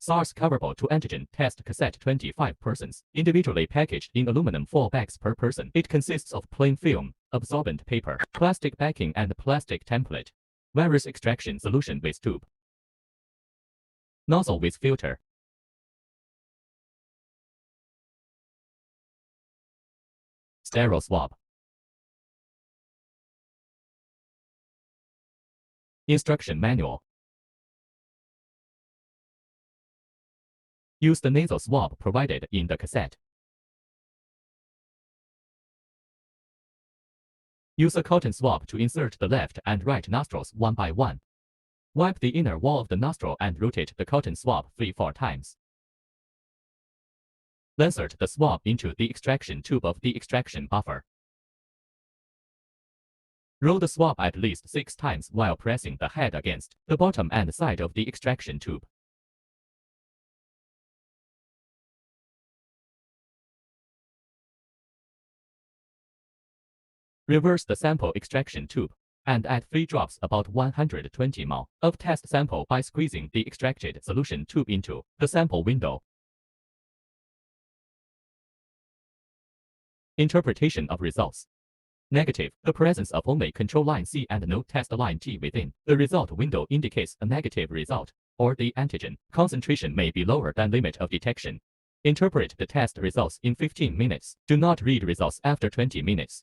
SARS-CoV-2 antigen test cassette 25 persons, individually packaged in aluminum 4 bags per person. It consists of plain film, absorbent paper, plastic backing and plastic template. Virus extraction solution with tube. Nozzle with filter. Sterile swab. Instruction manual. Use the nasal swab provided in the cassette. Use a cotton swab to insert the left and right nostrils one by one. Wipe the inner wall of the nostril and rotate the cotton swab 3-4 times. Insert the swab into the extraction tube of the extraction buffer. Roll the swab at least 6 times while pressing the head against the bottom and side of the extraction tube. Reverse the sample extraction tube and add 3 drops about 120 ml of test sample by squeezing the extracted solution tube into the sample window. Interpretation of results. Negative. The presence of only control line C and no test line T within the result window indicates a negative result, or the antigen concentration may be lower than limit of detection. Interpret the test results in 15 minutes. Do not read results after 20 minutes.